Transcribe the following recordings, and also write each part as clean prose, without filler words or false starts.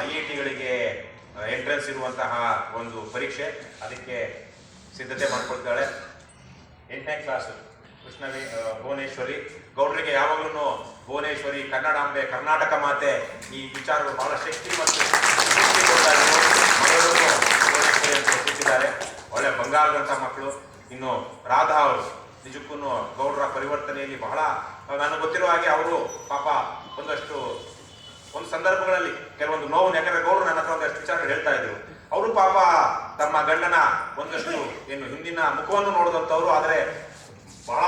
IITಗಳಿಗೆ entrance ಇರುವಂತಹ ಒಂದು ಪರೀಕ್ಷೆ, ಅದಕ್ಕೆ ಸಿದ್ಧತೆ ಮಾಡಿಕೊಳ್ತಾಳೆ. 8ನೇ ಕ್ಲಾಸು ಭುವನೇಶ್ವರಿ ಗೌಡ್ರಿಗೆ ಯಾವಾಗಲೂ ಭುವನೇಶ್ವರಿ, ಕನ್ನಡಾಂಬೆ, ಕರ್ನಾಟಕ ಮಾತೆ ಈ ವಿಚಾರಗಳು ಬಹಳ ಶಕ್ತಿ ಮತ್ತು ಮಗಳೂ ಭುವನೇಶ್ವರಿ ಅಂತ ಹೆಸರಿಸಿದ್ದಾರೆ. ಒಳ್ಳೆ ಬಂಗಾರದಂಥ ಮಕ್ಕಳು. ಇನ್ನು ರಾಧಾ ಅವರು ನಿಜಕ್ಕೂ ಗೌಡ್ರ ಪರಿವರ್ತನೆಯಲ್ಲಿ ಬಹಳ ನನಗೆ ಗೊತ್ತಿರೋ ಹಾಗೆ ಅವರು ಪಾಪ ಒಂದು ಸಂದರ್ಭಗಳಲ್ಲಿ ಕೆಲವೊಂದು ನೋವು, ಯಾಕಂದ್ರೆ ಗೌಡ್ರು ನನ್ನ ಹತ್ರ ಒಂದಷ್ಟು ವಿಚಾರಗಳು ಹೇಳ್ತಾ ಇದ್ರು. ಅವರು ಪಾಪ ತಮ್ಮ ಗಂಡನ ಒಂದಷ್ಟು ಹಿಂದಿನ ಮುಖವನ್ನು ನೋಡಿದಂಥವ್ರು, ಆದರೆ ಬಹಳ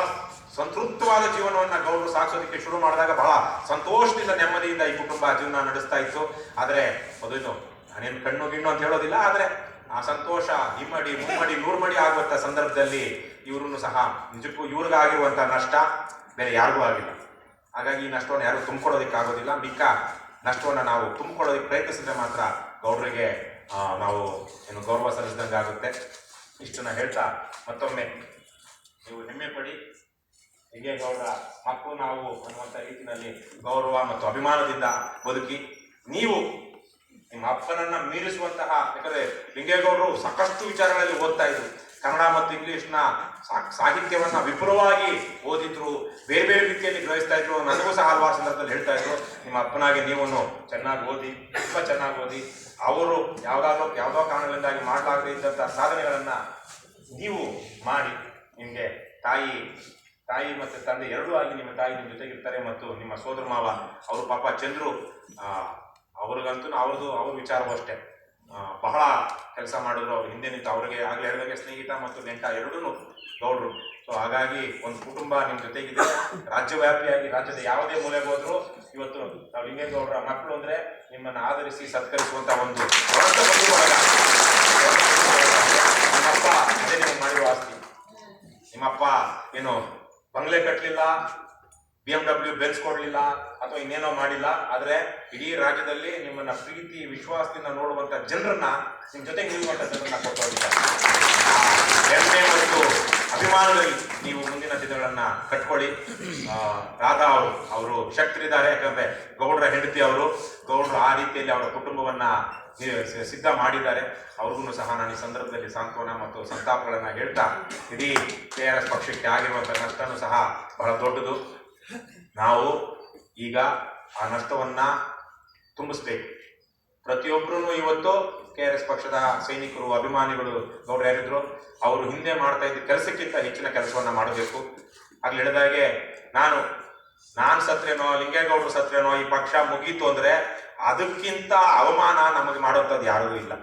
ಸಂತೃಪ್ತವಾದ ಜೀವನವನ್ನ ಗೌಡ್ರು ಸಾಗಿಸೋದಕ್ಕೆ ಶುರು ಮಾಡಿದಾಗ ಬಹಳ ಸಂತೋಷದಿಂದ ನೆಮ್ಮದಿಯಿಂದ ಈ ಕುಟುಂಬ ಜೀವನ ನಡೆಸ್ತಾ ಇತ್ತು. ಆದರೆ ಅದೇನು ನಾನೇನು ಕಣ್ಣು ಗಿಣ್ಣು ಅಂತ ಹೇಳೋದಿಲ್ಲ, ಆದರೆ ಆ ಸಂತೋಷ ಇಮ್ಮಡಿ ಮುಮ್ಮಡಿ 100 ಮಡಿ ಆಗುವಂಥ ಸಂದರ್ಭದಲ್ಲಿ ಇವ್ರನ್ನು ಸಹ ನಿಜಕ್ಕೂ ಇವ್ರಿಗಾಗಿರುವಂಥ ನಷ್ಟ ಬೇರೆ ಯಾರಿಗೂ ಆಗಿಲ್ಲ. ಹಾಗಾಗಿ ಈ ನಷ್ಟವನ್ನು ಯಾರು ತುಂಬಿಕೊಡೋದಕ್ಕೆ ಆಗೋದಿಲ್ಲ. ಮಿಕ್ಕ ನಷ್ಟವನ್ನು ನಾವು ತುಂಬಿಕೊಳ್ಳೋದಕ್ಕೆ ಪ್ರಯತ್ನಿಸಿದ್ರೆ ಮಾತ್ರ ಗೌಡ್ರಿಗೆ ನಾವು ಗೌರವ ಸಲ್ಲಿಸಿದಂಗೆ ಆಗುತ್ತೆ. ಇಷ್ಟನ್ನ ಹೇಳ್ತಾ ಮತ್ತೊಮ್ಮೆ ನೀವು ಹೆಮ್ಮೆ ಪಡಿ. ಹೀಗೆ ಗೌಡ್ರ ಮಕ್ಕಳು ನಾವು ಅನ್ನುವಂಥ ರೀತಿಯಲ್ಲಿ ಗೌರವ ಮತ್ತು ಅಭಿಮಾನದಿಂದ ಬದುಕಿ, ನೀವು ನಿಮ್ಮ ಅಪ್ಪನನ್ನ ಮೀರಿಸುವಂತಹ, ಯಾಕಂದ್ರೆ ಲಿಂಗೇಗೌಡರು ಸಾಕಷ್ಟು ವಿಚಾರಗಳಲ್ಲಿ ಓದ್ತಾ ಇದ್ರು. ಕನ್ನಡ ಮತ್ತು ಇಂಗ್ಲಿಷ್ನ ಸಾಹಿತ್ಯವನ್ನ ವಿಪುಲವಾಗಿ ಓದಿದ್ರು, ಬೇರೆ ಬೇರೆ ರೀತಿಯಲ್ಲಿ ಗ್ರಹಿಸ್ತಾ ಇದ್ರು. ನನಗೂ ಸಹ ಹಲವಾರು ಸಂದರ್ಭದಲ್ಲಿ ಹೇಳ್ತಾ ಇದ್ರು, ನಿಮ್ಮ ಅಪ್ಪನಾಗೆ ನೀವು ಚೆನ್ನಾಗಿ ಓದಿ, ತುಂಬ ಚೆನ್ನಾಗಿ ಓದಿ, ಅವರು ಯಾವುದೋ ಕಾರಣಗಳಿಂದಾಗಿ ಮಾಡಲಾಗದೇ ಇದ್ದಂಥ ಸಾಧನೆಗಳನ್ನ ನೀವು ಮಾಡಿ, ನಿಮಗೆ ತಾಯಿ ಮತ್ತು ತಂದೆ ಎರಡೂ ಆಗಿ ನಿಮ್ಮ ತಾಯಿ ನಿಮ್ಮ ಜೊತೆಗಿರ್ತಾರೆ. ಮತ್ತು ನಿಮ್ಮ ಸೋದರ ಮಾವ ಅವರು ಪಾಪ ಚಂದ್ರು, ಅವ್ರಿಗಂತೂ ಅವ್ರ ವಿಚಾರವೂ ಅಷ್ಟೇ ಬಹಳ ಕೆಲಸ ಮಾಡಿದ್ರು. ಅವ್ರು ಹಿಂದೆ ನಿಂತು ಅವ್ರಿಗೆ ಆಗಲೇ ಹೇಳಿದಾಗೆ ಸ್ನೇಹಿತ ಮತ್ತು ನೆಂಟ ಎರಡೂ ಗೌಡ್ರು. ಸೊ ಹಾಗಾಗಿ ಒಂದು ಕುಟುಂಬ ನಿಮ್ಮ ಜೊತೆಗಿದೆ. ರಾಜ್ಯವ್ಯಾಪಿಯಾಗಿ ರಾಜ್ಯದ ಯಾವುದೇ ಮೂಲೆಗೆ ಹೋದ್ರು ಇವತ್ತು ನಾವು ಲಿಂಗೇಗೌಡರ ಮಕ್ಕಳು ಅಂದ್ರೆ ನಿಮ್ಮನ್ನು ಆಧರಿಸಿ ಸತ್ಕರಿಸುವಂತ ಒಂದು ನಿಮ್ಮಪ್ಪ ಅದೇ ನಿಮಗೆ ಮಾಡಿರುವ ಆಸ್ತಿ. ನಿಮ್ಮಪ್ಪ ಬಂಗ್ಲೆ ಕಟ್ಟಲಿಲ್ಲ, BMW ಬೆನ್ಸ್ ಕೊಡಲಿಲ್ಲ, ಅಥವಾ ಇನ್ನೇನೋ ಮಾಡಿಲ್ಲ. ಆದರೆ ಇಡೀ ರಾಜ್ಯದಲ್ಲಿ ನಿಮ್ಮನ್ನ ಪ್ರೀತಿ ವಿಶ್ವಾಸದಿಂದ ನೋಡುವಂತ ಜನರನ್ನ ನಿಮ್ಮ ಜೊತೆಗೆ ನಿಲ್ಲುವಂತ ಜನರನ್ನ ಕೊಟ್ಟೋಗಿದ್ದಾರೆ. ಹೆಮ್ಮೆ ಮತ್ತು ಅಭಿಮಾನದಲ್ಲಿ ನೀವು ಮುಂದಿನ ದಿನಗಳನ್ನ ಕಟ್ಕೊಳ್ಳಿ. ರಾಧಾ ಅವರು ಶಕ್ತರಿದ್ದಾರೆ, ಯಾಕಂದ್ರೆ ಗೌಡ್ರ ಹೆಂಡತಿ ಗೌಡ್ರು ಆ ರೀತಿಯಲ್ಲಿ ಅವರ ಕುಟುಂಬವನ್ನ ಸಿದ್ಧ ಮಾಡಿದ್ದಾರೆ. ಅವ್ರಿಗೂ ಸಹ ನಾನು ಈ ಸಂದರ್ಭದಲ್ಲಿ ಸಾಂತ್ವನ ಮತ್ತು ಸಂತಾಪಗಳನ್ನ ಹೇಳ್ತಾ, ಇಡೀ KRS ಪಕ್ಷಕ್ಕೆ ಆಗಿರುವಂತ ನಷ್ಟನೂ ಸಹ ಬಹಳ ದೊಡ್ಡದು. ನಾವು ಈಗ ಆ ನಷ್ಟವನ್ನ ತುಂಬಿಸ್ಬೇಕು. ಪ್ರತಿಯೊಬ್ಬರೂ ಇವತ್ತು KRS ಪಕ್ಷದ ಸೈನಿಕರು, ಅಭಿಮಾನಿಗಳು ಗೌಡ್ರು ಯಾರಿದ್ರು ಅವರು ಹಿಂದೆ ಮಾಡ್ತಾ ಇದ್ದ ಕೆಲಸಕ್ಕಿಂತ ಹೆಚ್ಚಿನ ಕೆಲಸವನ್ನ ಮಾಡಬೇಕು. ಆಗ್ಲಿ ಹೇಳಿದಾಗೆ ನಾನು ಸತ್ರೇನೋ, ಲಿಂಗೇಗೌಡರು ಸತ್ರೇನೋ, ಈ ಪಕ್ಷ ಮುಗೀತು ಅಂದ್ರೆ ಅದಕ್ಕಿಂತ ಅವಮಾನ ನಮಗೆ ಮಾಡುವಂಥದ್ದು ಯಾರಿಗೂ ಇಲ್ಲ.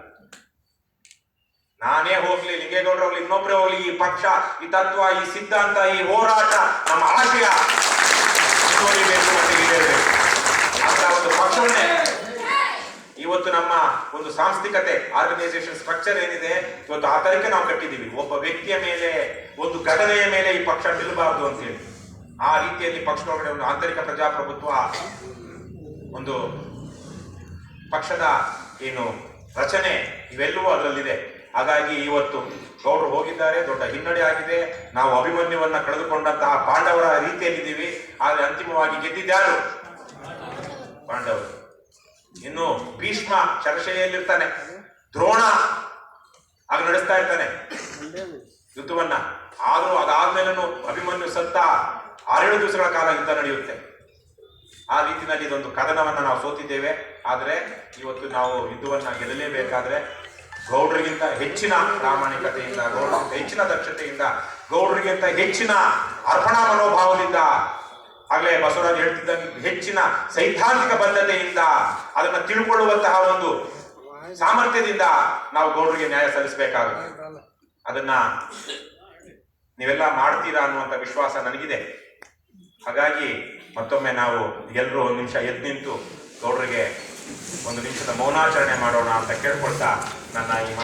ನಾನೇ ಹೋಗ್ಲಿ, ಲಿಂಗೇಗೌಡರು ಹೋಗ್ಲಿ, ಇನ್ನೊಬ್ಬರೇ ಹೋಗ್ಲಿ, ಈ ಪಕ್ಷ, ಈ ತತ್ವ, ಈ ಸಿದ್ಧಾಂತ, ಈ ಹೋರಾಟ, ನಮ್ಮ ಆಶಯ ಬೇಕು ಮತ್ತು ಈಡೇರಬೇಕು ಅಂತ ಒಂದು ಪಕ್ಷವನ್ನೇ ಇವತ್ತು ನಮ್ಮ ಒಂದು ಸಾಂಸ್ಥಿಕತೆ, ಆರ್ಗನೈಸೇಷನ್ ಸ್ಟ್ರಕ್ಚರ್ ಏನಿದೆ ಇವತ್ತು ಆ ತರಕ್ಕೆ ನಾವು ಕಟ್ಟಿದ್ದೀವಿ. ಒಬ್ಬ ವ್ಯಕ್ತಿಯ ಮೇಲೆ, ಒಂದು ಘಟನೆಯ ಮೇಲೆ ಈ ಪಕ್ಷ ನಿಲ್ಲಬಾರದು ಅಂತೇಳಿ ಆ ರೀತಿಯಲ್ಲಿ ಪಕ್ಷದೊಳಗಡೆ ಒಂದು ಆಂತರಿಕ ಪ್ರಜಾಪ್ರಭುತ್ವ, ಒಂದು ಪಕ್ಷದ ರಚನೆ ಇವೆಲ್ಲವೂ ಅದರಲ್ಲಿದೆ. ಹಾಗಾಗಿ ಇವತ್ತು ಗೌಡ್ರು ಹೋಗಿದ್ದಾರೆ, ದೊಡ್ಡ ಹಿನ್ನಡೆ ಆಗಿದೆ. ನಾವು ಅಭಿಮನ್ಯುವನ್ನ ಕಳೆದುಕೊಂಡಂತಹ ಪಾಂಡವರ ರೀತಿಯಲ್ಲಿದ್ದೀವಿ. ಆದರೆ ಅಂತಿಮವಾಗಿ ಗೆದ್ದಿದ್ಯಾರು? ಪಾಂಡವರು. ಇನ್ನು ಭೀಷ್ಮ ಶರಶೈಲಿರ್ತಾನೆ, ದ್ರೋಣ ಆಗ ನಡೆಸ್ತಾ ಇರ್ತಾನೆ ಯುದ್ಧವನ್ನ. ಆದ್ರೂ ಅದಾದ್ಮೇಲೂ ಅಭಿಮನ್ಯು ಸತ್ತ 6-7 ದಿವಸಗಳ ಕಾಲ ಯುದ್ಧ ನಡೆಯುತ್ತೆ. ಆ ರೀತಿಯಲ್ಲಿ ಇದೊಂದು ಕದನವನ್ನ ನಾವು ಸೋತಿದ್ದೇವೆ. ಆದರೆ ಇವತ್ತು ನಾವು ಯುದ್ಧವನ್ನ ಗೆಲ್ಲಲೇಬೇಕಾದ್ರೆ ಗೌಡ್ರಿಗಿಂತ ಹೆಚ್ಚಿನ ಪ್ರಾಮಾಣಿಕತೆಯಿಂದ, ಗೌಡ್ರಿಗಿಂತ ಹೆಚ್ಚಿನ ದಕ್ಷತೆಯಿಂದ, ಗೌಡ್ರಿಗಿಂತ ಹೆಚ್ಚಿನ ಅರ್ಪಣಾ ಮನೋಭಾವದಿಂದ, ಆಗ್ಲೇ ಬಸವರಾಜ್ ಹೇಳ್ತಿದ್ದಂಗೆ ಹೆಚ್ಚಿನ ಸೈದ್ಧಾಂತಿಕ ಬದ್ಧತೆಯಿಂದ, ಅದನ್ನ ತಿಳ್ಕೊಳ್ಳುವಂತಹ ಒಂದು ಸಾಮರ್ಥ್ಯದಿಂದ ನಾವು ಗೌಡ್ರಿಗೆ ನ್ಯಾಯ ಸಲ್ಲಿಸಬೇಕಾಗುತ್ತೆ. ಅದನ್ನ ನೀವೆಲ್ಲ ಮಾಡ್ತೀರಾ ಅನ್ನುವಂಥ ವಿಶ್ವಾಸ ನನಗಿದೆ. ಹಾಗಾಗಿ ಮತ್ತೊಮ್ಮೆ ನಾವು ಎಲ್ಲರೂ 1 ನಿಮಿಷ ಎದ್ದು ನಿಂತು ಗೌಡ್ರಿಗೆ 1 ನಿಮಿಷದ ಮೌನಾಚರಣೆ ಮಾಡೋಣ ಅಂತ ಕೇಳ್ಕೊಳ್ತಾ ನನ್ನ ಈ